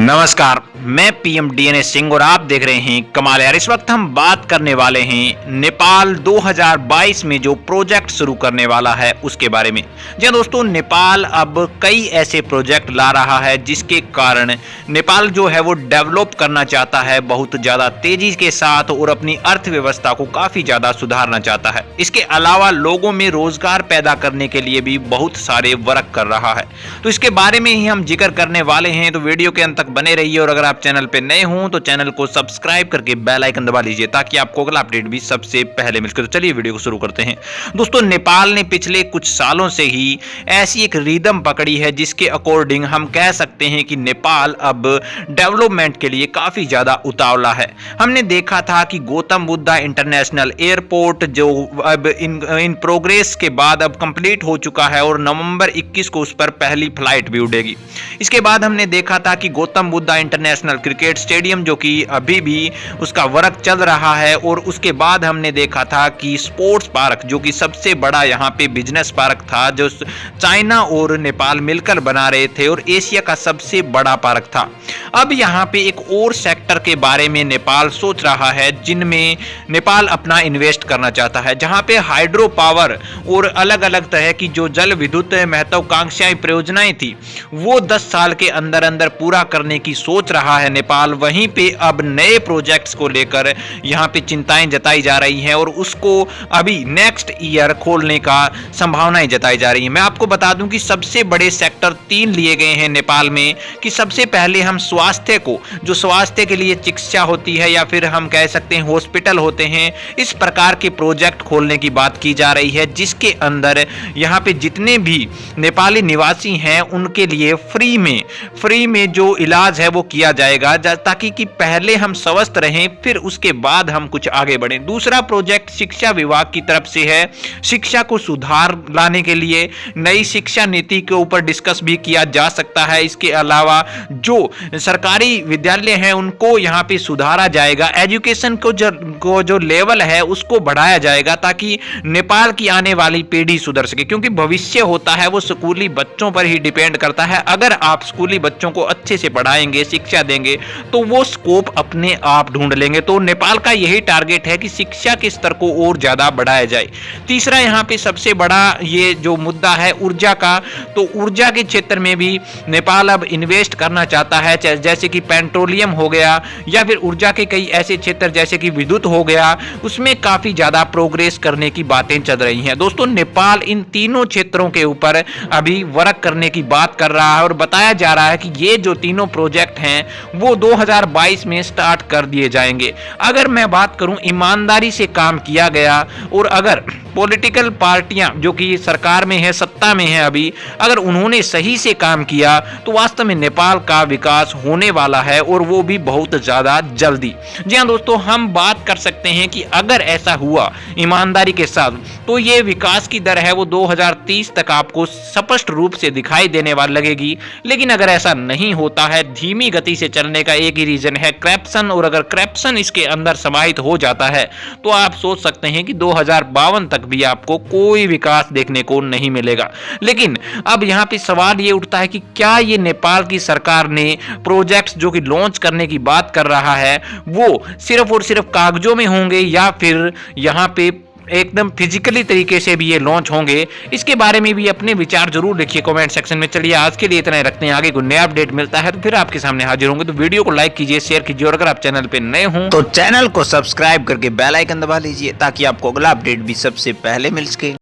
नमस्कार, मैं PM DNA Singh और आप देख रहे हैं कमाल। यार इस वक्त हम बात करने वाले हैं नेपाल 2022 में जो प्रोजेक्ट शुरू करने वाला है उसके बारे में। जी दोस्तों, नेपाल अब कई ऐसे प्रोजेक्ट ला रहा है जिसके कारण नेपाल जो है वो डेवलप करना चाहता है बहुत ज़्यादा तेजी के साथ और अपनी अर्थव्यवस्था को काफ़ी ज़्यादा सुधारना चाहता है। इसके अलावा लोगों में रोजगार पैदा करने के लिए भी बहुत सारे वर्क कर रहा है। तो इसके बारे में ही हम जिक्र करने वाले हैं, तो वीडियो के अंत तक बने रहिए। और अगर आप चैनल पे नए हों तो चैनल को सब्सक्राइब करके बेल आइकन दबा लीजिए ताकि आपको अगला अपडेट भी सबसे पहले मिल सके। तो चलिए वीडियो को शुरू करते हैं। दोस्तों, नेपाल ने पिछले कुछ सालों से ही ऐसी एक रिदम पकड़ी है जिसके अकॉर्डिंग हम कह सकते हैं कि नेपाल अब डेवलपमेंट के लिए काफी ज्यादा उतावला है। हमने देखा था कि गौतम बुद्धा इंटरनेशनल एयरपोर्ट जो अब इन प्रोग्रेस के बाद अब कंप्लीट हो चुका है और नवंबर 21 को उस पर पहली फ्लाइट भी उड़ेगी। इसके बाद हमने देखा था कि Gautam Buddha international cricket stadium जो कि अभी भी उसका वर्क चल रहा है, और उसके बाद हमने देखा था कि स्पोर्ट्स पार्क जो कि सबसे बड़ा यहाँ पे बिजनेस पार्क था जो चाइना और नेपाल मिलकर बना रहे थे और एशिया का सबसे बड़ा पार्क था। अब यहाँ पे एक और सेक्टर के बारे में नेपाल सोच रहा है जिनमें नेपाल अपना इन्वेस्ट करना चाहता है, जहाँ पे हाइड्रो पावर और अलग अलग तरह की जो जल विद्युत महत्वाकांक्षाएं परियोजनाएं थी वो 10 साल के अंदर अंदर पूरा करने की सोच रहा है नेपाल। वहीं पे अब नए प्रोजेक्ट्स को लेकर यहाँ पे चिंताएं जताई जा रही हैं और उसको अभी नेक्स्ट ईयर खोलने का संभावनाएं जताई जा रही हैं। मैं आपको बता दूं कि सबसे बड़े सेक्टर 3 लिए गए हैं नेपाल में, कि सबसे पहले हम स्वास्थ्य को, जो स्वास्थ्य के लिए चिकित्सा होती है या फिर हम कह सकते हैं हॉस्पिटल होते हैं, इस प्रकार के प्रोजेक्ट खोलने की बात की जा रही है जिसके अंदर यहाँ पे जितने भी नेपाली निवासी हैं उनके लिए फ्री में जो इलाज है वो किया जाएगा, ताकि कि पहले हम स्वस्थ रहें फिर उसके बाद हम कुछ आगे बढ़ें। दूसरा प्रोजेक्ट शिक्षा विभाग की तरफ से है। शिक्षा को सुधार लाने के लिए नई शिक्षा नीति के ऊपर डिस्कस भी किया जा सकता है। इसके अलावा जो सरकारी विद्यालय हैं उनको यहाँ पे सुधारा जाएगा, एजुकेशन को जो लेवल है उसको बढ़ाया जाएगा ताकि नेपाल की आने वाली पीढ़ी सुधर सके, क्योंकि भविष्य होता है वो स्कूली बच्चों पर ही डिपेंड करता है। अगर आप स्कूली बच्चों को अच्छे से पढ़ाएंगे, शिक्षा देंगे तो वो स्कोप अपने आप ढूंढ लेंगे। तो नेपाल का यही टारगेट है कि शिक्षा के स्तर को और ज्यादा बढ़ाया जाए। तीसरा यहाँ पे सबसे बड़ा ये जो मुद्दा है ऊर्जा का, तो ऊर्जा के क्षेत्र में भी नेपाल अब इन्वेस्ट करना चाहता है, जैसे कि पेट्रोलियम हो गया या फिर ऊर्जा के कई ऐसे क्षेत्र जैसे कि विद्युत हो गया, उसमें काफी ज्यादा प्रोग्रेस करने की बातें चल रही हैं। दोस्तों, नेपाल इन तीनों क्षेत्रों के ऊपर अभी वर्क करने की बात कर रहा है और बताया जा रहा है कि ये जो तीनों प्रोजेक्ट हैं वो 2022 में स्टार्ट कर दिए जाएंगे। अगर मैं बात करूं, ईमानदारी से काम किया गया और अगर पॉलिटिकल पार्टियां जो कि सरकार में है, सत्ता में है अभी, अगर उन्होंने सही से काम किया तो वास्तव में नेपाल का विकास होने वाला है और वो भी बहुत ज्यादा जल्दी। जी हाँ दोस्तों, हम बात कर सकते हैं कि अगर ऐसा हुआ ईमानदारी के साथ तो ये विकास की दर है वो 2030 तक आपको स्पष्ट रूप से दिखाई देने वाली लगेगी। लेकिन अगर ऐसा नहीं होता है, धीमी गति से चलने का एक ही रीजन है करप्शन, और अगर करप्शन इसके अंदर समाहित हो जाता है तो आप सोच सकते हैं कि 2052 तक भी आपको कोई विकास देखने को नहीं मिलेगा। लेकिन अब यहाँ पे सवाल ये उठता है कि क्या ये नेपाल की सरकार ने प्रोजेक्ट्स जो कि लॉन्च करने की बात कर रहा है वो सिर्फ और सिर्फ कागजों में होंगे या फिर यहाँ पे एकदम फिजिकली तरीके से भी ये लॉन्च होंगे? इसके बारे में भी अपने विचार जरूर लिखिए कमेंट सेक्शन में। चलिए आज के लिए इतना ही रखते हैं, आगे कोई नया अपडेट मिलता है तो फिर आपके सामने हाजिर होंगे। तो वीडियो को लाइक कीजिए, शेयर कीजिए और अगर आप चैनल पे नए हों तो चैनल को सब्सक्राइब करके बेल आइकन दबा लीजिए ताकि आपको अगला अपडेट भी सबसे पहले मिल सके।